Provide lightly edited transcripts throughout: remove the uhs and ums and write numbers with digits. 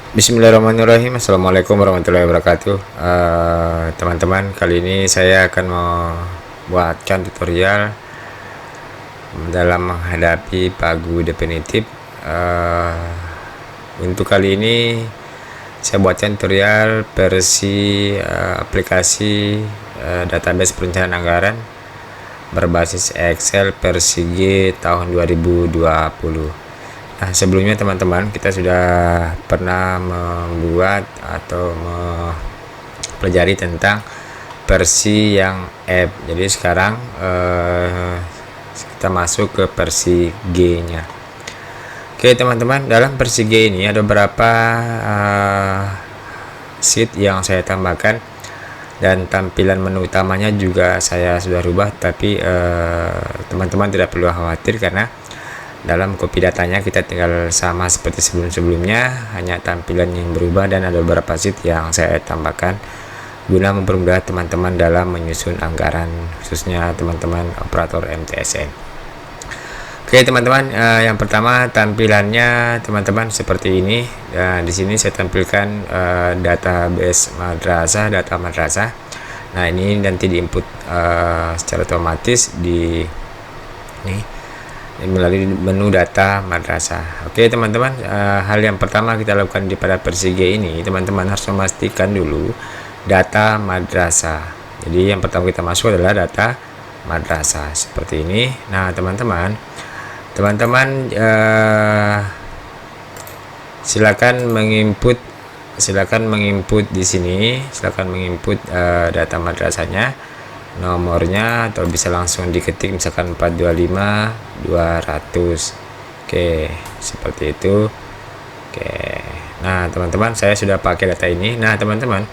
Bismillahirrahmanirrahim. Assalamualaikum warahmatullahi wabarakatuh. Teman-teman, kali ini saya akan membuatkan tutorial dalam menghadapi pagu definitif. Untuk kali ini saya buatkan tutorial versi aplikasi database perencanaan anggaran berbasis Excel versi G tahun 2020. Nah, sebelumnya teman-teman, kita sudah pernah membuat atau mempelajari tentang versi yang F. Jadi sekarang kita masuk ke versi G-nya. Oke teman-teman, dalam versi G ini ada beberapa sheet yang saya tambahkan, dan tampilan menu utamanya juga saya sudah rubah, tapi teman-teman tidak perlu khawatir karena dalam copy datanya kita tinggal sama seperti sebelum-sebelumnya, hanya tampilan yang berubah dan ada beberapa sheet yang saya tambahkan guna mempermudah teman-teman dalam menyusun anggaran, khususnya teman-teman operator MTSN. Oke teman-teman, yang pertama tampilannya teman-teman seperti ini. Di sini saya tampilkan database madrasah, data madrasah. Nah, ini nanti diinput secara otomatis di nih melalui menu data madrasah. Oke teman-teman, hal yang pertama kita lakukan di pada versi G ini, teman-teman harus memastikan dulu data madrasah. Jadi yang pertama kita masuk adalah data madrasah seperti ini. Nah teman-teman silakan menginput di sini, silakan menginput data madrasahnya, nomornya, atau bisa langsung diketik misalkan 425 200. Oke, seperti itu. Oke, nah teman-teman, saya sudah pakai data ini. Nah teman-teman,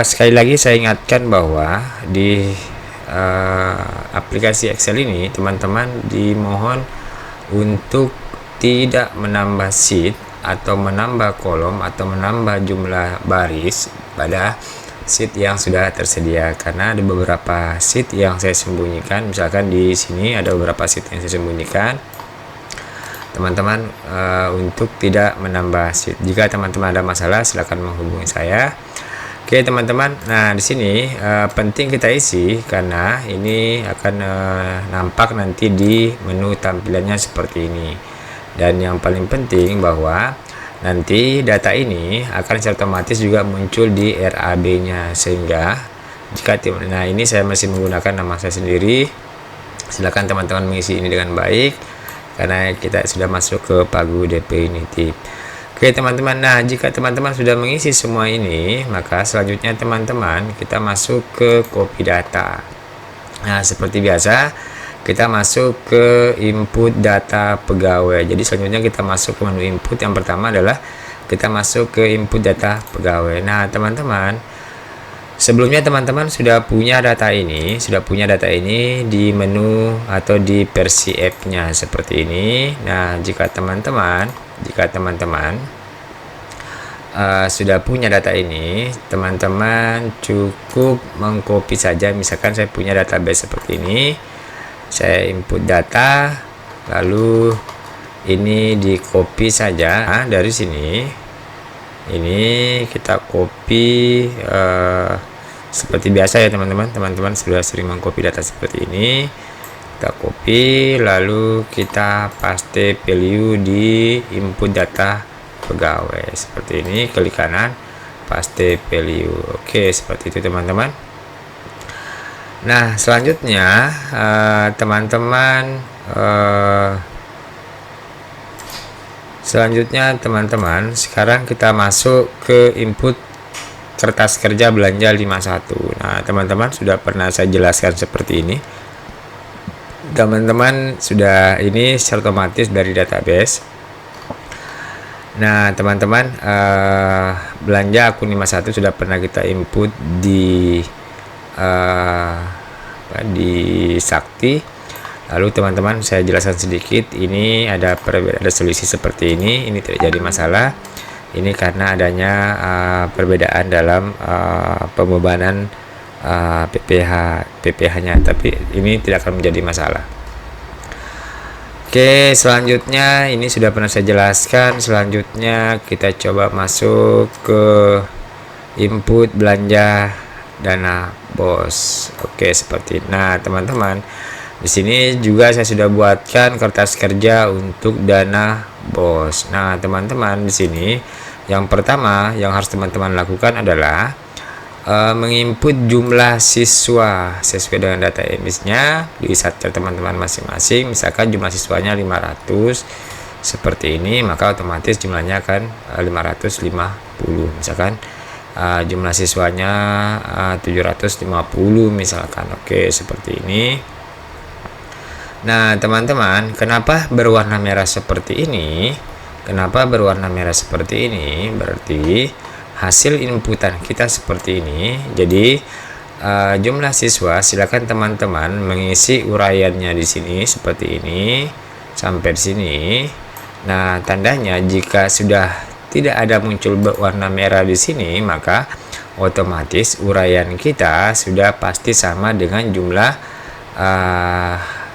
sekali lagi saya ingatkan bahwa di aplikasi Excel ini teman-teman dimohon untuk tidak menambah sheet atau menambah kolom atau menambah jumlah baris pada sheet yang sudah tersedia, karena ada beberapa sheet yang saya sembunyikan. Misalkan di sini ada beberapa sheet yang saya sembunyikan, teman-teman, untuk tidak menambah sheet. Jika teman-teman ada masalah, silahkan menghubungi saya. Oke teman-teman, nah di sini penting kita isi karena ini akan nampak nanti di menu tampilannya seperti ini. Dan yang paling penting bahwa nanti data ini akan secara otomatis juga muncul di RAB-nya, sehingga jika nah ini saya masih menggunakan nama saya sendiri, silakan teman-teman mengisi ini dengan baik karena kita sudah masuk ke pagu definitif. Oke teman-teman, nah jika teman-teman sudah mengisi semua ini, maka selanjutnya teman-teman kita masuk ke copy data. Nah seperti biasa kita masuk ke input data pegawai. Jadi selanjutnya kita masuk ke menu input. Yang pertama adalah kita masuk ke input data pegawai. Nah teman-teman, sebelumnya teman-teman sudah punya data ini, di menu atau di versi F-nya seperti ini. Nah jika teman-teman sudah punya data ini, teman-teman cukup mengcopy saja. Misalkan saya punya database seperti ini, saya input data, lalu ini di copy saja. Nah, dari sini ini kita copy seperti biasa ya teman-teman. Teman-teman sudah sering mengcopy data seperti ini, kita copy lalu kita paste value di input data pegawai seperti ini, klik kanan paste value. Oke, seperti itu teman-teman. Nah selanjutnya teman-teman sekarang kita masuk ke input kertas kerja belanja 51. Nah teman-teman sudah pernah saya jelaskan seperti ini. Teman-teman sudah ini secara otomatis dari database. Nah teman-teman, belanja akun 51 sudah pernah kita input di Sakti. Lalu teman-teman saya jelaskan sedikit, ini ada selisih seperti ini tidak jadi masalah. Ini karena adanya perbedaan dalam pembebanan PPh-nya, tapi ini tidak akan menjadi masalah. Oke, selanjutnya ini sudah pernah saya jelaskan. Selanjutnya kita coba masuk ke input belanja dana bos. Oke, seperti ini. Nah, teman-teman, di sini juga saya sudah buatkan kertas kerja untuk dana bos. Nah, teman-teman, di sini yang pertama yang harus teman-teman lakukan adalah menginput jumlah siswa sesuai dengan data NIS-nya di satker teman-teman masing-masing. Misalkan jumlah siswanya 500 seperti ini, maka otomatis jumlahnya akan 550. Misalkan jumlah siswanya 750 misalkan. Oke, seperti ini. Nah, teman-teman, kenapa berwarna merah seperti ini? Kenapa berwarna merah seperti ini? Berarti hasil inputan kita seperti ini. Jadi jumlah siswa, silakan teman-teman mengisi uraiannya di sini seperti ini sampai di sini. Nah, tandanya jika sudah tidak ada muncul warna merah di sini, maka otomatis uraian kita sudah pasti sama dengan jumlah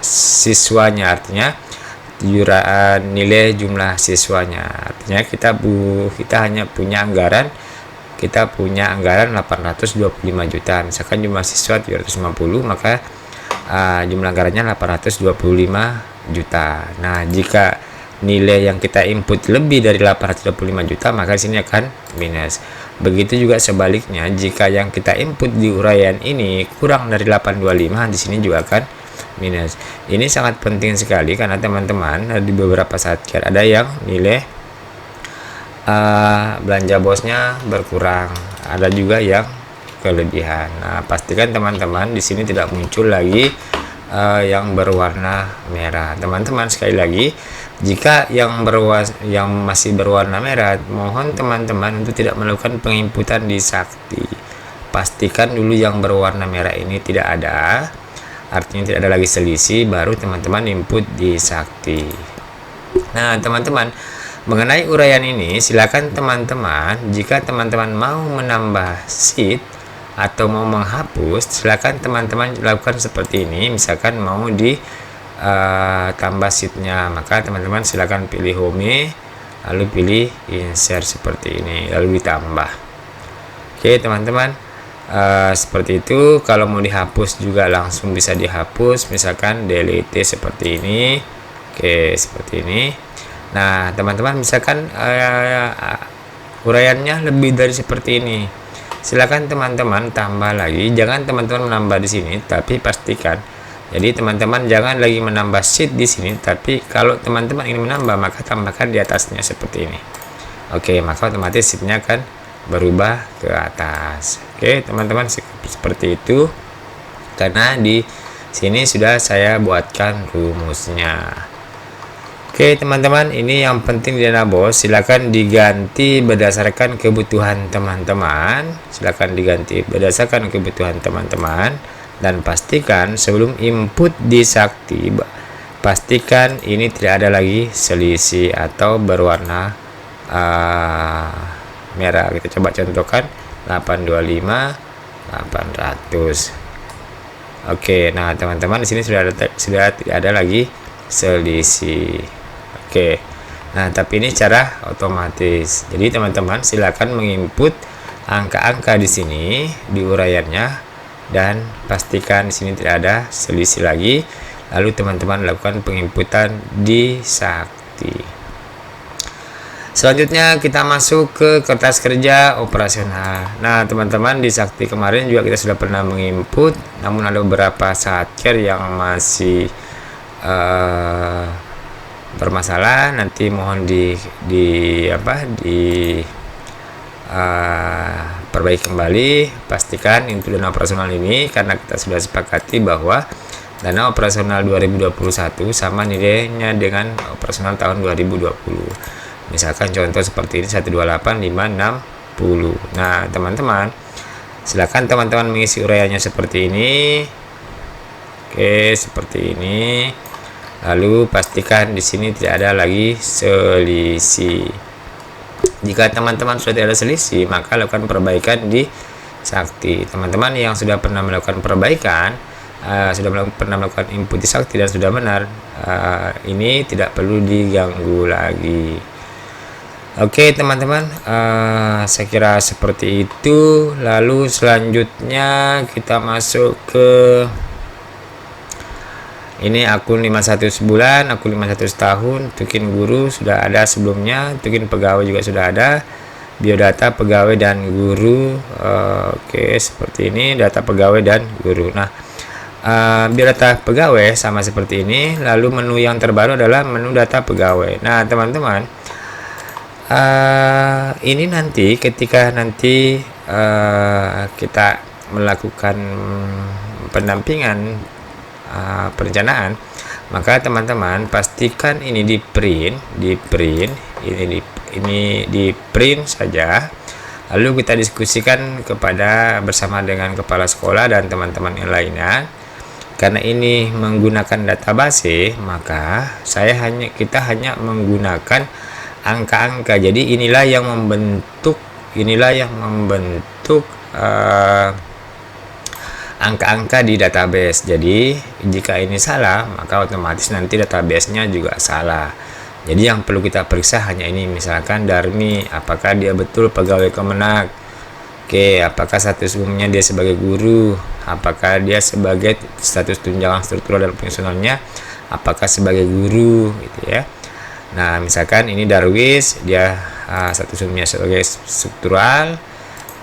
siswanya, artinya nilai jumlah siswanya. Artinya kita hanya punya anggaran 825 juta. Misalkan jumlah siswa 750, maka jumlah anggarannya 825 juta. Nah, jika nilai yang kita input lebih dari 825 juta, maka di sini akan minus. Begitu juga sebaliknya, jika yang kita input di uraian ini kurang dari 825, di sini juga akan minus. Ini sangat penting sekali karena teman-teman di beberapa satker ada yang nilai belanja bosnya berkurang, ada juga yang kelebihan. Nah, pastikan teman-teman di sini tidak muncul lagi yang berwarna merah. Teman-teman, sekali lagi, jika yang masih berwarna merah, mohon teman-teman untuk tidak melakukan penginputan di Sakti. Pastikan dulu yang berwarna merah ini tidak ada, artinya tidak ada lagi selisih, baru teman-teman input di Sakti. Nah, teman-teman, mengenai uraian ini, silakan teman-teman, jika teman-teman mau menambah sheet atau mau menghapus, silakan teman-teman lakukan seperti ini. Misalkan mau di tambah sheetnya, maka teman-teman silakan pilih home, lalu pilih insert seperti ini, lalu ditambah. Oke, teman-teman, seperti itu. Kalau mau dihapus juga langsung bisa dihapus, misalkan delete seperti ini. Oke, seperti ini. Nah, teman-teman, misalkan uraiannya lebih dari seperti ini, silakan teman-teman tambah lagi. Jangan teman-teman menambah di sini, tapi pastikan. Jadi teman-teman jangan lagi menambah sheet di sini, tapi kalau teman-teman ingin menambah, maka tambahkan di atasnya seperti ini. Oke, maka otomatis sheetnya akan berubah ke atas. Oke, teman-teman, seperti itu. Karena di sini sudah saya buatkan rumusnya. Oke, teman-teman, ini yang penting di dana bos, silakan diganti berdasarkan kebutuhan teman-teman. Silakan diganti berdasarkan kebutuhan teman-teman, dan pastikan sebelum input di Sakti, pastikan ini tidak ada lagi selisih atau berwarna merah. Kita coba contohkan 825 800. Oke, nah teman-teman, di sini sudah tidak ada lagi selisih. Oke, nah tapi ini cara otomatis. Jadi teman-teman silakan menginput angka-angka di sini di uraiannya, dan pastikan di sini tidak ada selisih lagi. Lalu teman-teman lakukan penginputan di Sakti. Selanjutnya kita masuk ke kertas kerja operasional. Nah, teman-teman, di Sakti kemarin juga kita sudah pernah menginput, namun ada beberapa satker yang masih bermasalah. Nanti mohon perbaiki kembali. Pastikan input dana operasional ini, karena kita sudah sepakati bahwa dana operasional 2021 sama nilainya dengan operasional tahun 2020. Misalkan contoh seperti ini 128.560. Nah, teman-teman, silakan teman-teman mengisi uraiannya seperti ini. Oke, seperti ini. Lalu pastikan di sini tidak ada lagi selisih. Jika teman-teman sudah tidak ada selisih, maka lakukan perbaikan di Sakti. Teman-teman yang sudah pernah melakukan perbaikan pernah melakukan input di Sakti dan sudah benar, ini tidak perlu diganggu lagi. Oke teman-teman, saya kira seperti itu. Lalu selanjutnya kita masuk ke ini akun 51 sebulan, akun 51 setahun, tukin guru sudah ada sebelumnya, tukin pegawai juga sudah ada, biodata pegawai dan guru. Oke, seperti ini data pegawai dan guru. Nah, biodata pegawai sama seperti ini. Lalu menu yang terbaru adalah menu data pegawai. Nah, teman-teman, ini nanti ketika nanti kita melakukan pendampingan perencanaan, maka teman-teman pastikan ini di print saja, lalu kita diskusikan bersama dengan kepala sekolah dan teman-teman yang lainnya. Karena ini menggunakan database, maka kita hanya menggunakan angka-angka. Jadi inilah yang membentuk angka-angka di database. Jadi jika ini salah, maka otomatis nanti database-nya juga salah. Jadi yang perlu kita periksa hanya ini, misalkan Darmi, apakah dia betul pegawai Kemenak? Oke, apakah status umumnya dia sebagai guru? Apakah dia sebagai status tunjangan struktural dan pensiunannya? Apakah sebagai guru, gitu ya. Nah, misalkan ini Darwis, dia status umumnya sebagai struktural.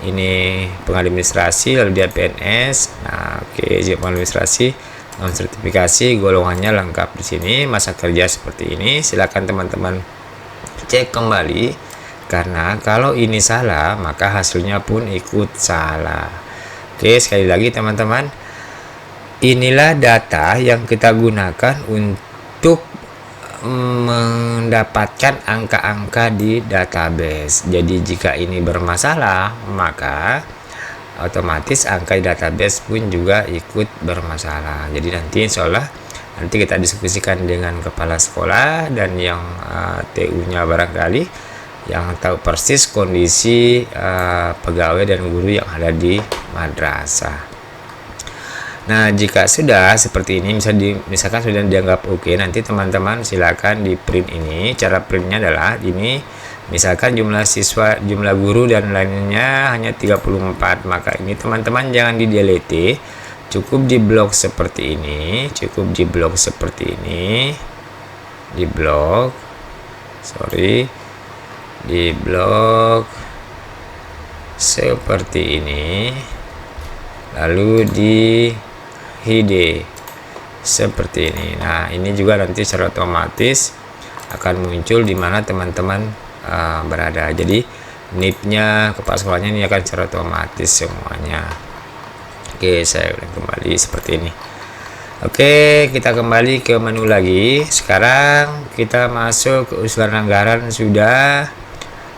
Ini pengadministrasi, lalu dia PNS. Nah, oke, pengadministrasi, non sertifikasi, golongannya lengkap di sini, masa kerja seperti ini. Silakan teman-teman cek kembali, karena kalau ini salah, maka hasilnya pun ikut salah. Oke, sekali lagi teman-teman, inilah data yang kita gunakan untuk mendapatkan angka-angka di database. Jadi jika ini bermasalah, maka otomatis angka di database pun juga ikut bermasalah. Jadi nanti insya Allah nanti kita diskusikan dengan kepala sekolah dan yang TU-nya barangkali yang tahu persis kondisi pegawai dan guru yang ada di madrasah. Nah, jika sudah seperti ini, misalkan sudah dianggap oke, nanti teman-teman silakan di print ini. Cara printnya adalah ini, misalkan jumlah siswa, jumlah guru dan lainnya hanya 34, maka ini teman-teman jangan di delete, cukup di blok seperti ini, di blok seperti ini, lalu di hide seperti ini. Nah, ini juga nanti secara otomatis akan muncul di mana teman-teman berada. Jadi NIP-nya, kepala sekolahnya ini akan secara otomatis semuanya. Oke, saya ulang kembali seperti ini. Oke, kita kembali ke menu lagi. Sekarang kita masuk ke usulan anggaran sudah,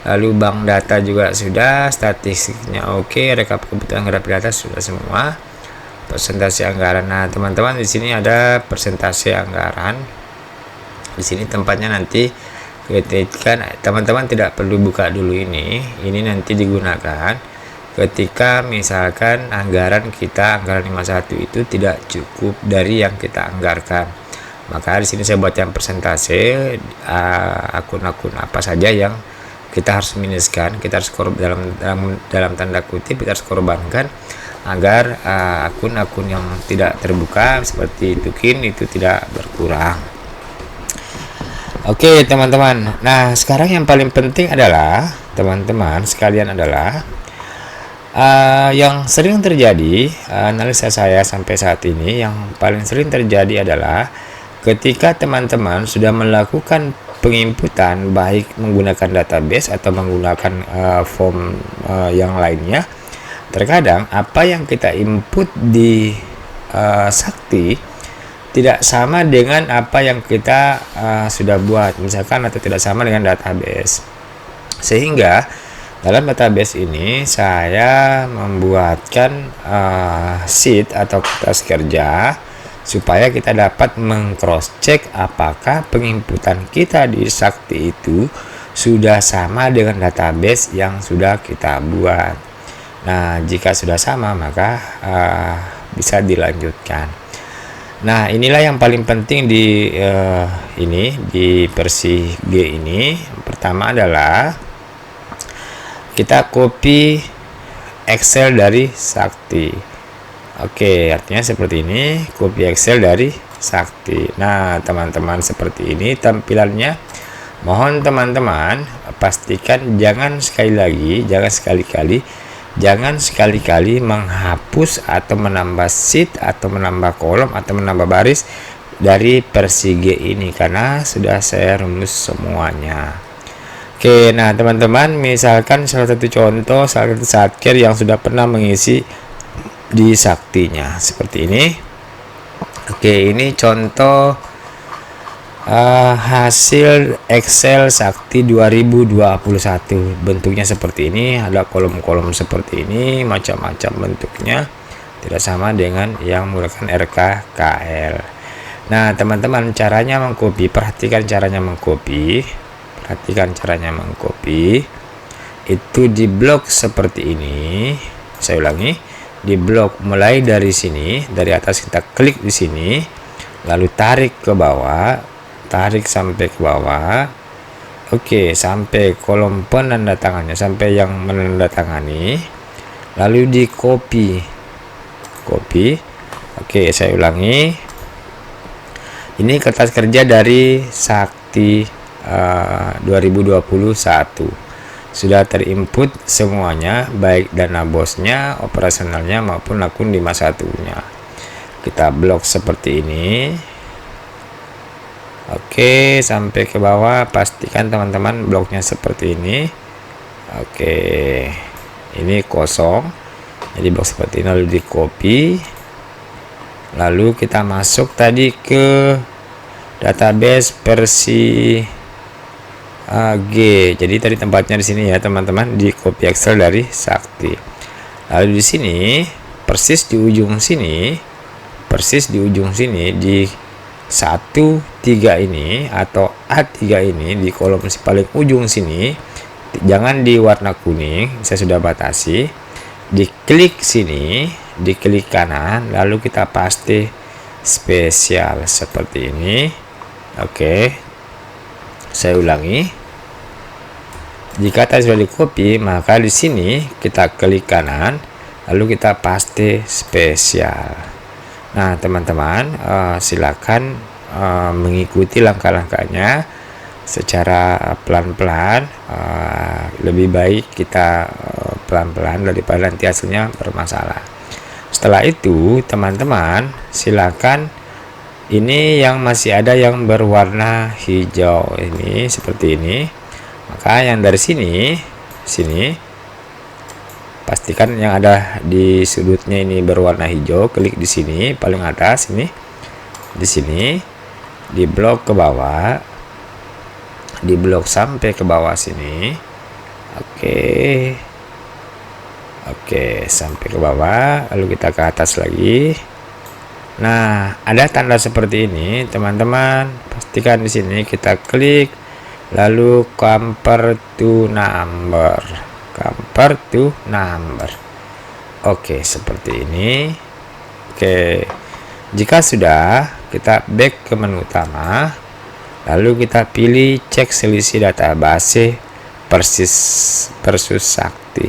lalu bank data juga sudah, statistiknya oke, rekap kebutuhan anggaran data sudah semua. Presentasi anggaran. Nah, teman-teman di sini ada presentasi anggaran. Di sini tempatnya nanti ketika teman-teman tidak perlu buka dulu ini nanti digunakan ketika misalkan anggaran 51 itu tidak cukup dari yang kita anggarkan. Maka di sini saya buat yang presentasi akun-akun apa saja yang kita harus minuskan, kita harus dalam tanda kutip kita harus korbankan agar akun-akun yang tidak terbuka seperti tukin itu tidak berkurang. Oke teman-teman, nah sekarang yang paling penting adalah teman-teman sekalian adalah yang sering terjadi, analisa saya sampai saat ini yang paling sering terjadi adalah ketika teman-teman sudah melakukan penginputan baik menggunakan database atau menggunakan form yang lainnya. Terkadang apa yang kita input di Sakti tidak sama dengan apa yang kita sudah buat, misalkan, atau tidak sama dengan database. Sehingga dalam database ini saya membuatkan sheet atau kertas kerja supaya kita dapat meng-cross check apakah penginputan kita di Sakti itu sudah sama dengan database yang sudah kita buat. Nah, jika sudah sama maka bisa dilanjutkan. Nah, inilah yang paling penting di di versi G ini. Pertama adalah kita copy Excel dari Sakti. Oke, artinya seperti ini, copy Excel dari Sakti. Nah, teman-teman, seperti ini tampilannya. Mohon teman-teman pastikan jangan sekali-kali menghapus atau menambah sheet atau menambah kolom atau menambah baris dari versi G ini, karena sudah saya rumus semuanya. Oke, nah teman-teman, misalkan salah satu contoh, salah satu satker yang sudah pernah mengisi di Saktinya seperti ini. Oke, ini contoh hasil Excel Sakti 2021. Bentuknya seperti ini, ada kolom-kolom seperti ini, macam-macam bentuknya, tidak sama dengan yang menggunakan RKKL. Nah, teman-teman, caranya mengcopy, perhatikan caranya mengcopy itu di blok seperti ini. Saya ulangi, di blok mulai dari sini, dari atas kita klik di sini, lalu tarik ke bawah, tarik sampai ke bawah. Oke, sampai kolom penanda tangannya, sampai yang menandatangani, lalu di copy. Oke, saya ulangi, ini kertas kerja dari Sakti 2021 sudah terinput semuanya, baik dana bosnya, operasionalnya, maupun akun 51-nya. Kita blok seperti ini. Oke, sampai ke bawah, pastikan teman-teman bloknya seperti ini. Oke, ini kosong, jadi blok seperti ini, lalu di copy, lalu kita masuk tadi ke database versi G. Jadi tadi tempatnya di sini ya teman-teman, di copy Excel dari Sakti. Lalu di sini persis di ujung sini di 1-3 ini atau A3 ini, di kolom paling ujung sini, jangan di warna kuning, saya sudah batasi. Diklik sini, diklik kanan, lalu kita paste spesial seperti ini. Oke, saya ulangi. Jika tadi sudah di copy, maka di sini kita klik kanan, lalu kita paste spesial. Nah, teman-teman, silakan mengikuti langkah-langkahnya secara pelan-pelan. Lebih baik kita pelan-pelan daripada nanti hasilnya bermasalah. Setelah itu, teman-teman, silakan, ini yang masih ada yang berwarna hijau ini seperti ini, maka yang dari sini pastikan yang ada di sudutnya ini berwarna hijau, klik di sini paling atas ini, di sini, di blok ke bawah, di blok sampai ke bawah sini. Oke, sampai ke bawah, lalu kita ke atas lagi. Nah, ada tanda seperti ini, teman-teman. Pastikan di sini kita klik, lalu compare to number. Oke, seperti ini. Oke, jika sudah, kita back ke menu utama, lalu kita pilih cek selisih database versus Sakti.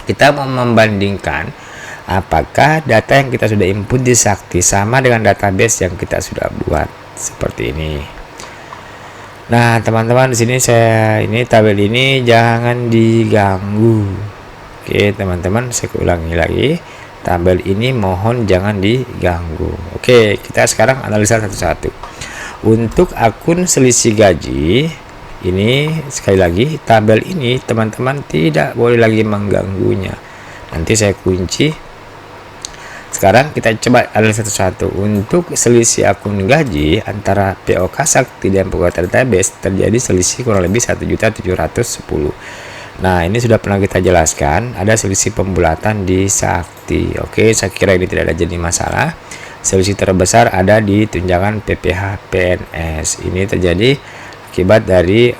Kita mau membandingkan apakah data yang kita sudah input di Sakti sama dengan database yang kita sudah buat seperti ini. Nah, teman-teman, di sini tabel ini jangan diganggu. Oke, teman-teman, saya ulangi lagi. Tabel ini mohon jangan diganggu. Oke, kita sekarang analisa satu-satu. Untuk akun selisih gaji, ini sekali lagi, tabel ini teman-teman tidak boleh lagi mengganggunya. Nanti saya kunci. Sekarang kita coba analisa satu-satu. Untuk selisih akun gaji antara POK Sakti dan POK database terjadi selisih kurang lebih 1.710.000. Nah, ini sudah pernah kita jelaskan, ada selisih pembulatan di Sakti. Oke, saya kira ini tidak ada jadi masalah. Selisih terbesar ada di tunjangan PPh PNS. Ini terjadi akibat dari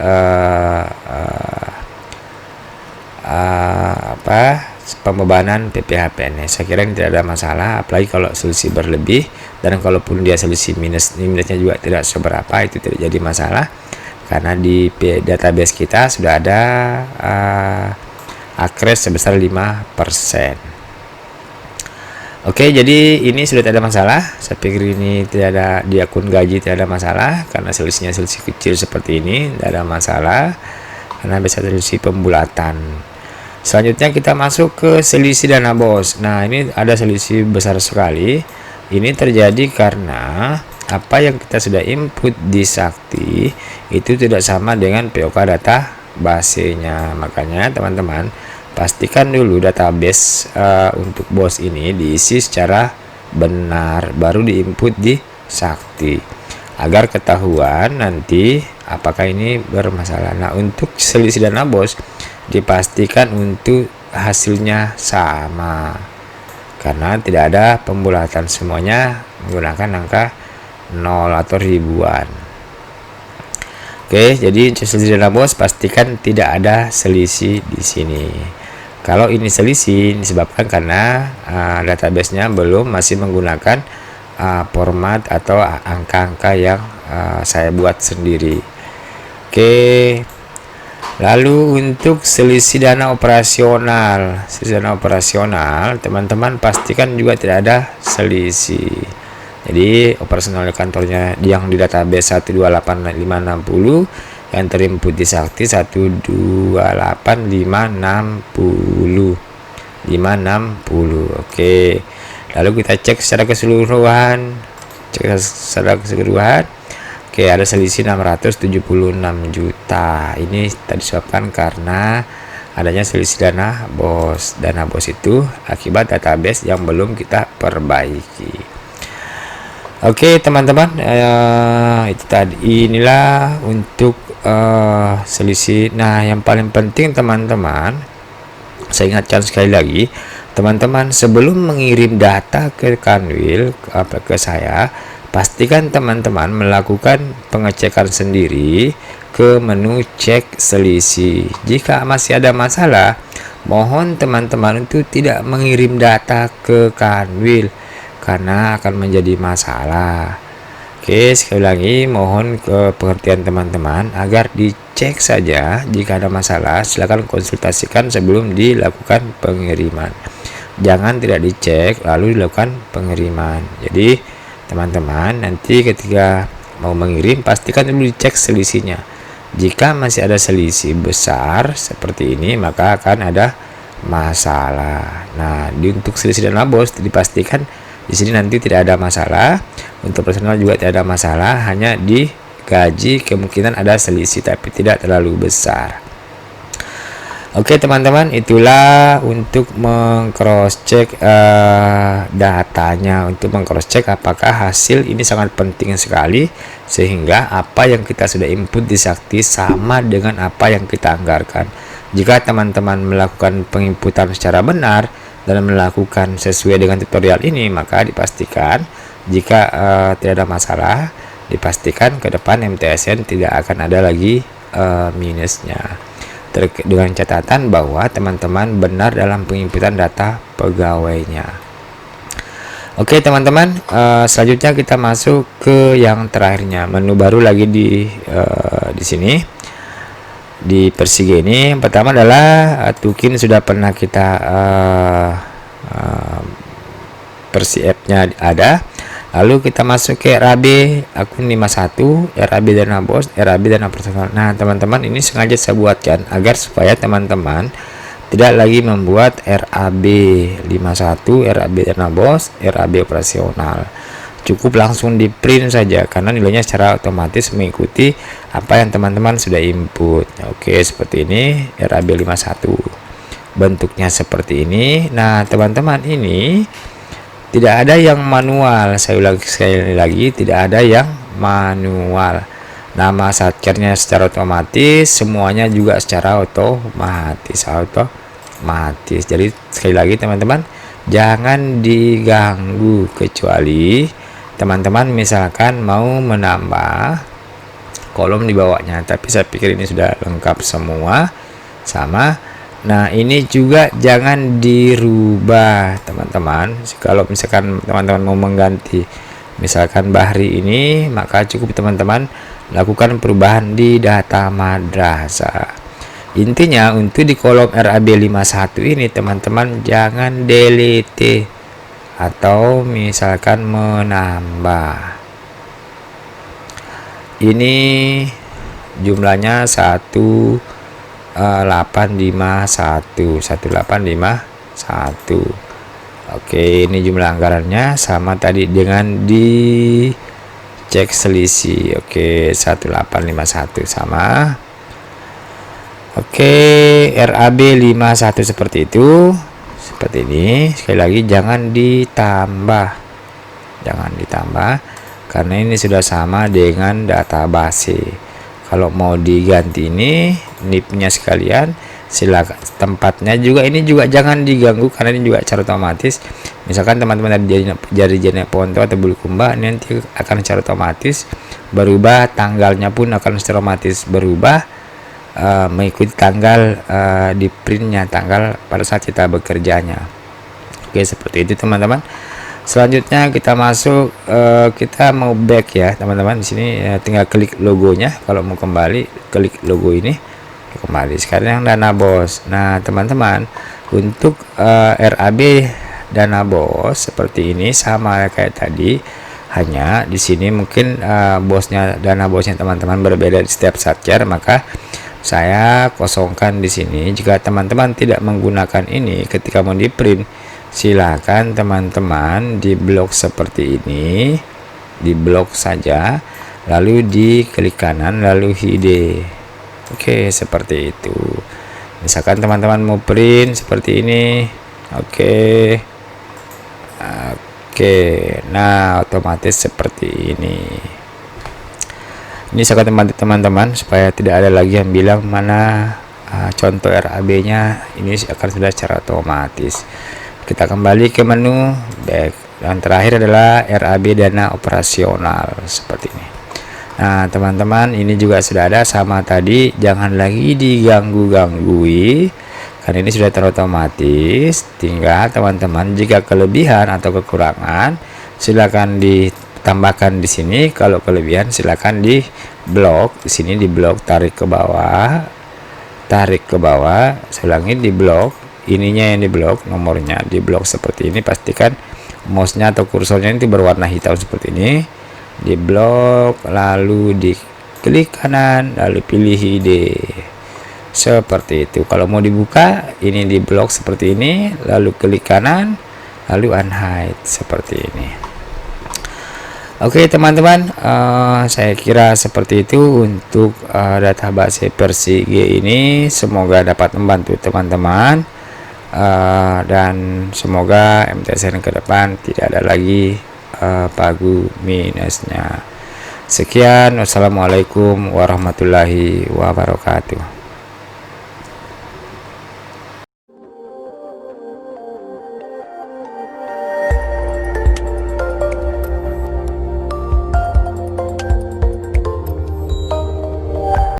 pembebanan PPh-PNS. Saya kira ini tidak ada masalah, apalagi kalau selisih berlebih, dan kalaupun dia selisih minusnya juga tidak seberapa, itu tidak jadi masalah karena di database kita sudah ada akres sebesar 5%. Oke, jadi ini sudah tidak ada masalah. Saya pikir ini tidak ada di akun gaji, tidak ada masalah karena selisihnya selisih kecil seperti ini, tidak ada masalah karena bisa selisih pembulatan. Selanjutnya kita masuk ke selisih dana BOS. Nah, ini ada selisih besar sekali. Ini terjadi karena apa yang kita sudah input di Sakti itu tidak sama dengan POK data base-nya. Makanya teman-teman pastikan dulu database untuk BOS ini diisi secara benar, baru diinput di Sakti agar ketahuan nanti apakah ini bermasalah. Nah, untuk selisih dana BOS dipastikan untuk hasilnya sama karena tidak ada pembulatan, semuanya menggunakan angka 0 atau ribuan. Oke, jadi selisih dana BOS pastikan tidak ada selisih di sini. Kalau ini selisih disebabkan karena database-nya masih menggunakan format atau angka-angka yang saya buat sendiri. Oke. Lalu untuk selisih dana operasional, teman-teman pastikan juga tidak ada selisih. Jadi operasional kantornya yang di database 128560 yang terinput di Sakti 128560. Oke. Lalu kita cek secara keseluruhan. Oke, ada selisih 676 juta. Ini tadi disebabkan karena adanya selisih dana BOS. Dana BOS itu akibat database yang belum kita perbaiki. Oke, teman-teman, itu tadi. Inilah untuk selisih. Nah, yang paling penting teman-teman, saya ingatkan sekali lagi, teman-teman sebelum mengirim data ke Kanwil ke saya, pastikan teman-teman melakukan pengecekan sendiri ke menu cek selisih. Jika masih ada masalah, mohon teman-teman itu tidak mengirim data ke Kanwil karena akan menjadi masalah. Oke, sekali lagi mohon ke pengertian teman-teman agar dicek saja. Jika ada masalah, silakan konsultasikan sebelum dilakukan pengiriman. Jangan tidak dicek lalu dilakukan pengiriman. Jadi teman-teman nanti ketika mau mengirim pastikan dulu dicek selisihnya. Jika masih ada selisih besar seperti ini maka akan ada masalah. Nah, untuk selisih dana BOS dipastikan di sini nanti tidak ada masalah. Untuk personal juga tidak ada masalah, hanya di gaji kemungkinan ada selisih tapi tidak terlalu besar. Oke teman-teman, itulah untuk meng-cross check datanya, untuk meng-cross check apakah hasil ini sangat penting sekali sehingga apa yang kita sudah input di Sakti sama dengan apa yang kita anggarkan. Jika teman-teman melakukan penginputan secara benar dan melakukan sesuai dengan tutorial ini, maka dipastikan jika tidak ada masalah, dipastikan ke depan MTSN tidak akan ada lagi minusnya. Dengan catatan bahwa teman-teman benar dalam penginputan data pegawainya. Oke teman-teman, selanjutnya kita masuk ke yang terakhirnya, menu baru lagi di sini di Persige ini. Yang pertama adalah Tukin, sudah pernah kita Persi app-nya ada. Lalu kita masuk ke RAB akun 51, RAB dana BOS, RAB dana personal. Nah teman-teman, ini sengaja saya buatkan agar supaya teman-teman tidak lagi membuat RAB 51, RAB dana BOS, RAB operasional. Cukup langsung di print saja karena nilainya secara otomatis mengikuti apa yang teman-teman sudah input. Oke, seperti ini RAB 51. Bentuknya seperti ini. Nah teman-teman, ini tidak ada yang manual. Saya ulangi sekali lagi, tidak ada yang manual. Nama satkernya secara otomatis, semuanya juga secara otomatis. Jadi sekali lagi teman-teman, jangan diganggu kecuali teman-teman misalkan mau menambah kolom di bawahnya. Tapi saya pikir ini sudah lengkap semua sama. Nah, ini juga jangan dirubah teman-teman. Kalau misalkan teman-teman mau mengganti misalkan Bahri ini, maka cukup teman-teman lakukan perubahan di data madrasah. Intinya untuk di kolom RAB 51 ini teman-teman jangan delete atau misalkan menambah. Ini jumlahnya 1851. Oke, ini jumlah anggarannya sama tadi dengan di cek selisih. Oke, 1851 sama. Oke, RAB 51 seperti itu. Seperti ini. Sekali lagi jangan ditambah. Jangan ditambah karena ini sudah sama dengan database. Kalau mau diganti ini NIP-nya sekalian, silakan. Tempatnya juga ini juga jangan diganggu karena ini juga cara otomatis. Misalkan teman-teman ada jari ponto atau bulukumba, ini nanti akan secara otomatis berubah, tanggalnya pun akan secara otomatis berubah mengikuti tanggal di printnya, tanggal pada saat kita bekerjanya. Oke, seperti itu teman-teman. Selanjutnya kita masuk, kita mau back ya teman-teman. Di sini tinggal klik logonya. Kalau mau kembali, klik logo ini kembali. Sekarang yang dana bos. Nah teman-teman, untuk RAB dana bos seperti ini sama kayak tadi, hanya di sini mungkin bosnya, dana bosnya teman-teman berbeda di setiap satker, maka saya kosongkan di sini. Jika teman-teman tidak menggunakan ini ketika mau di print, silakan teman-teman di blok seperti ini, di blok saja, lalu di klik kanan, lalu hide. Oke, seperti itu. Misalkan teman-teman mau print seperti ini. Oke, nah otomatis seperti ini. Ini saya teman-teman supaya tidak ada lagi yang bilang mana contoh RAB nya, ini akan sudah secara otomatis. Kita kembali ke menu back, dan terakhir adalah RAB dana operasional seperti ini. Nah teman-teman, ini juga sudah ada sama tadi, jangan lagi diganggu-ganggui karena ini sudah terotomatis. Tinggal teman-teman jika kelebihan atau kekurangan silakan ditambahkan di sini. Kalau kelebihan silakan di blok di sini, di blok tarik ke bawah, saya ulangi, di blok ininya yang di blok, nomornya di blok seperti ini. Pastikan mouse-nya atau kursornya itu berwarna hitam seperti ini. Di blok, lalu di klik kanan, lalu pilih hide seperti itu. Kalau mau dibuka, ini di blok seperti ini, lalu klik kanan, lalu unhide seperti ini. Oke teman-teman, saya kira seperti itu untuk database versi G ini. Semoga dapat membantu teman-teman. Dan semoga MTSN ke depan tidak ada lagi pagu minusnya. Sekian, wassalamualaikum warahmatullahi wabarakatuh.